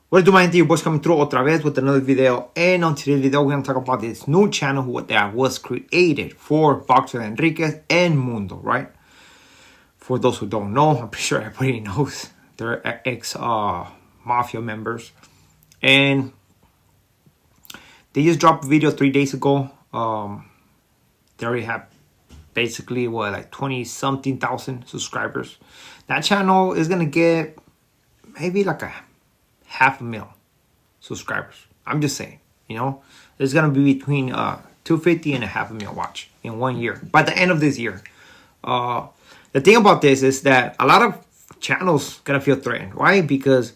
What do my gente, your boys coming through otra vez with another video. And on today's video, we're going to talk about this new channel that was created for Boxer Enriquez and Mundo, right? For those who don't know, I'm pretty sure everybody knows. They're ex-mafia members. And they just dropped a video 3 days ago. They already have basically, like 20-something thousand subscribers. That channel is going to get maybe like a 500,000 subscribers. I'm just saying, it's gonna be between 250 and a 500,000 watch in 1 year by the end of this year. The thing about this is that a lot of channels gonna feel threatened. Why? Because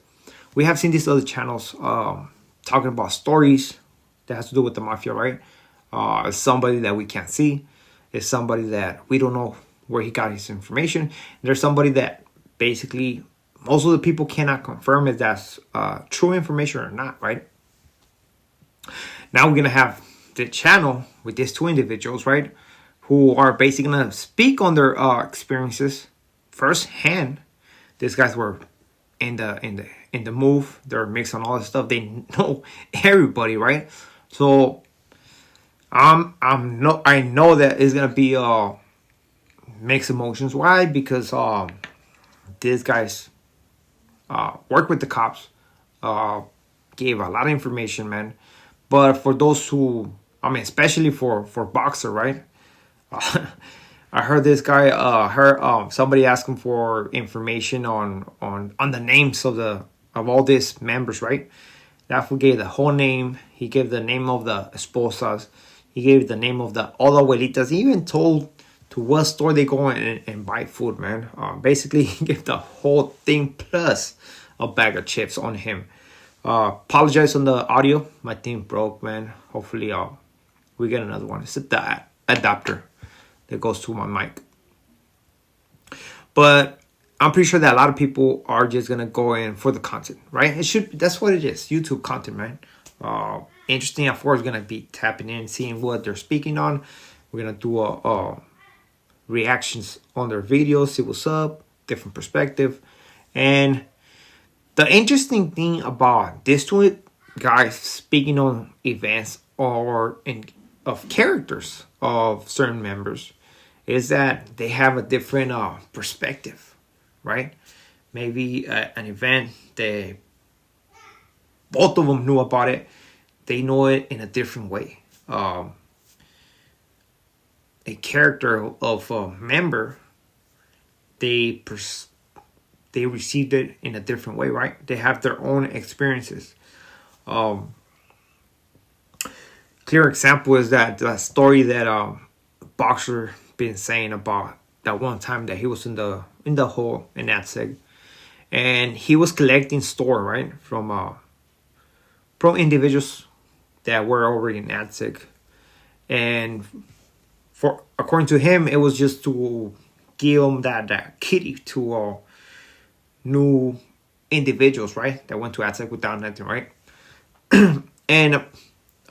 we have seen these other channels talking about stories that has to do with the mafia, right? It's somebody that we can't see. It's somebody that we don't know where he got his information. There's somebody that basically most of the people cannot confirm if that's true information or not, right? Now we're going to have the channel with these two individuals, right? Who are basically going to speak on their experiences firsthand. These guys were in the move. They're mixed on all this stuff. They know everybody, right? So I know that it's going to be mixed emotions. Why? Because these guys worked with the cops, gave a lot of information, man. But for those who, especially for Boxer, right? I heard this guy, somebody ask him for information on the names of all these members, right? That fool gave the whole name. He gave the name of the esposas. He gave the name of all the abuelitas. He even told to what store they go and buy food, man. Basically, he gave the whole thing plus a bag of chips on him. Apologize on the audio. My thing broke, man. Hopefully, we get another one. It's the adapter that goes to my mic. But I'm pretty sure that a lot of people are just gonna go in for the content, right? That's what it is. YouTube content, man. Interesting. F4 is gonna be tapping in, seeing what they're speaking on. We're gonna do reactions on their videos, see what's up, different perspective. And the interesting thing about these two guys speaking on events or of characters of certain members is that they have a different perspective, right? Maybe an event, both of them knew about it. They know it in a different way. A character of a member, they received it in a different way, right? They have their own experiences. Clear example is that story that Boxer been saying about that one time that he was in the hole in ATSEG, and he was collecting store, right, from individuals that were already in ATSEG, and according to him, it was just to give him that kitty to new individuals, right? That went to ATSEC without nothing, right? And a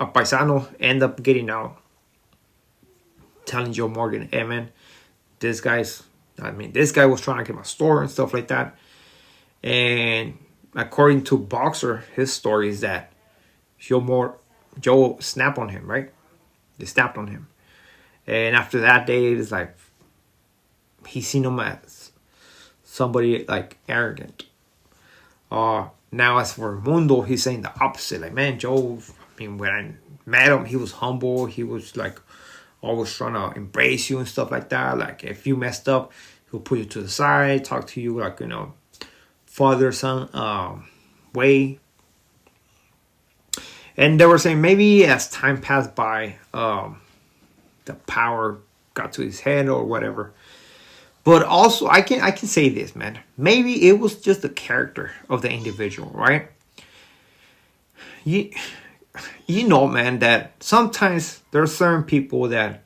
paisano ended up getting out, telling Joe Morgan, hey man, this guy was trying to get my store and stuff like that. And according to Boxer, his story is that Joe snapped on him, right? They snapped on him. And after that day, it's like he seen him as somebody like arrogant. Now as for Mundo, he's saying the opposite. Like, man, Joe, when I met him, he was humble. He was like always trying to embrace you and stuff like that. Like, if you messed up, he'll put you to the side, talk to you like, father son way. And they were saying maybe as time passed by, the power got to his head or whatever. But also, I can say this, man. Maybe it was just the character of the individual, right? You know, man, that sometimes there are certain people that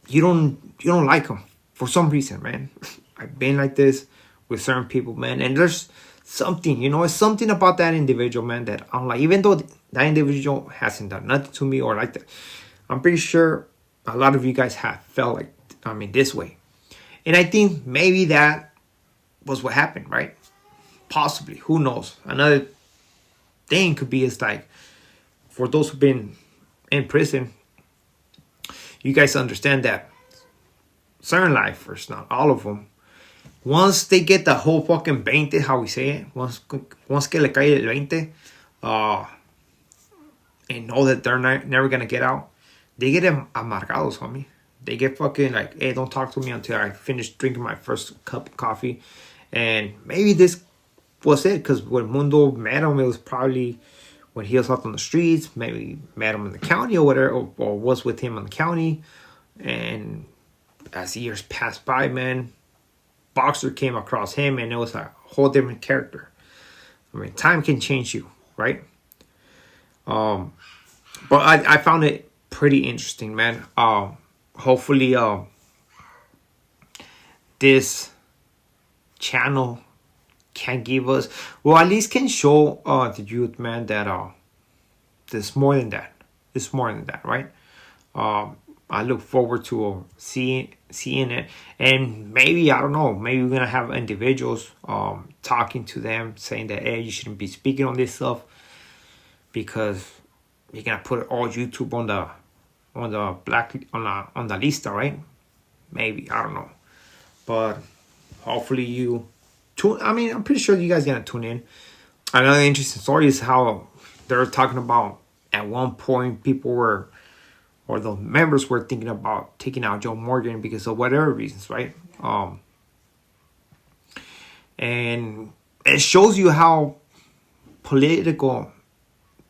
you don't like them for some reason, man. I've been like this with certain people, man, and there's something, it's something about that individual, man, that I'm like, even though that individual hasn't done nothing to me or like that, I'm pretty sure a lot of you guys have felt like, this way. And I think maybe that was what happened, right? possibly, who knows? Another thing could be is like, for those who've been in prison, you guys understand that certain lifers, not all of them, once they get the whole fucking 20, how we say it, once que le cae el 20, and know that they're never gonna get out, they get amargados, homie. They get fucking like, hey, don't talk to me until I finish drinking my first cup of coffee. And maybe this was it, because when Mundo met him, it was probably when he was out on the streets, maybe met him in the county or whatever, or was with him in the county. And as years passed by, man, Boxer came across him, and it was a whole different character. I mean, time can change you, right? But I found it pretty interesting, man. Hopefully, this channel can give us, well, at least can show the youth, man, that there's more than that. There's more than that, right? I look forward to seeing it, and maybe, I don't know, maybe we're gonna have individuals talking to them, saying that, hey, you shouldn't be speaking on this stuff because you're gonna put all YouTube on the lista, right? Maybe, I don't know, but hopefully you tune. I mean, I'm pretty sure you guys gonna tune in. Another interesting story is how they're talking about, at one point, people were, or the members were thinking about taking out Joe Morgan because of whatever reasons, right? And it shows you how political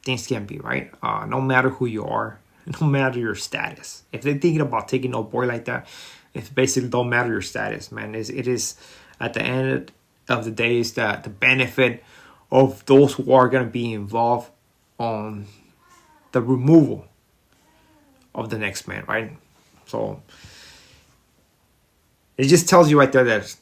things can be, right? No matter who you are, no matter your status. If they're thinking about taking a boy like that, it basically don't matter your status, man. It is at the end of the day, is that the benefit of those who are going to be involved on the removal of the next man, right? So it just tells you right there that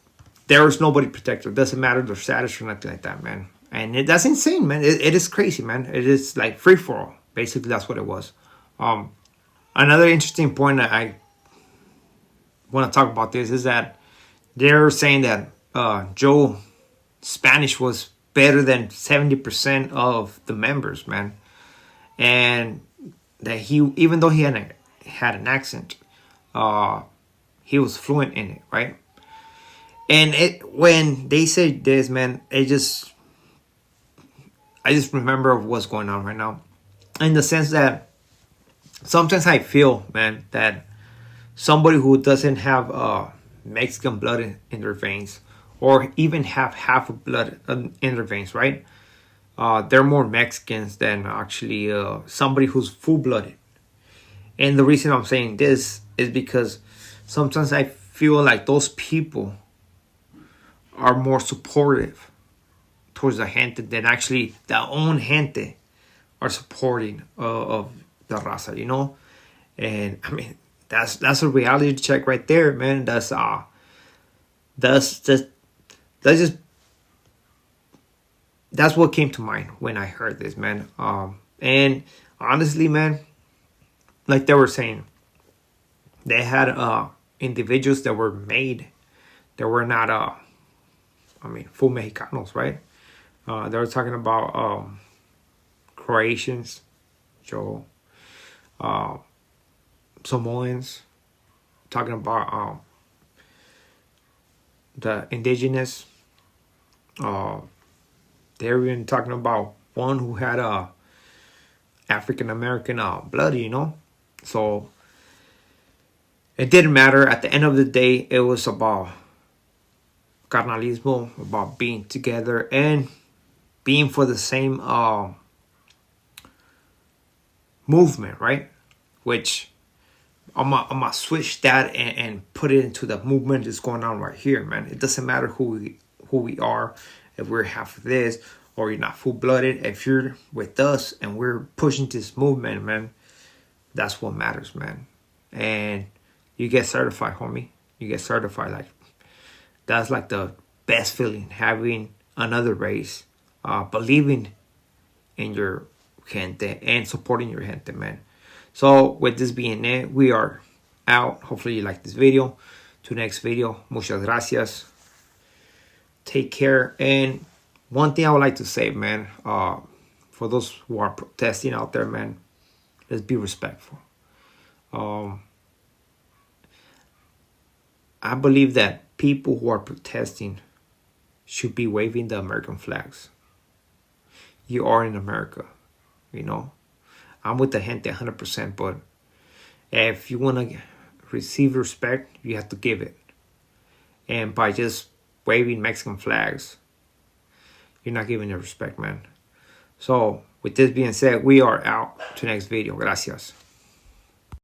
there is nobody protected. It doesn't matter their status or nothing like that, man. And that's insane, man. It is crazy, man. It is like free for all. Basically, that's what it was. Another interesting point that I want to talk about this is that they're saying that Joe Spanish was better than 70% of the members, man. And that he, even though he had an accent, he was fluent in it, right? And when they say this, man, I just remember what's going on right now, in the sense that sometimes I feel, man, that somebody who doesn't have Mexican blood in their veins, or even have half of blood in their veins, right? They're more Mexicans than actually somebody who's full-blooded. And the reason I'm saying this is because sometimes I feel like those people are more supportive towards the gente than actually their own gente are supporting of the raza, you know? And I mean, that's a reality check right there, man. That's what came to mind when I heard this, man. And honestly, man, like they were saying, they had individuals that were made, that were not full Mexicanos, right? They were talking about Croatians, Joe, Samoans, talking about the indigenous. They were even talking about one who had African American blood, you know. So it didn't matter. At the end of the day, it was about carnalismo, about being together and being for the same movement, right? Which I'm gonna switch that and put it into the movement that's going on right here, man. It doesn't matter who we are, if we're half of this or you're not full-blooded. If you're with us and we're pushing this movement, man, that's what matters, man. And you get certified, homie. You get certified. Like, that's like the best feeling, having another race, believing in your gente and supporting your gente, man. So with this being it, we are out. Hopefully you like this video. To next video, muchas gracias. Take care and one thing I would like to say, man, for those who are protesting out there, man, let's be respectful. I believe that people who are protesting should be waving the American flags. You are in America, you know. I'm with the gente 100%, but if you want to receive respect, you have to give it. And by just waving Mexican flags, you're not giving the respect, man. So, with this being said, we are out to next video. Gracias.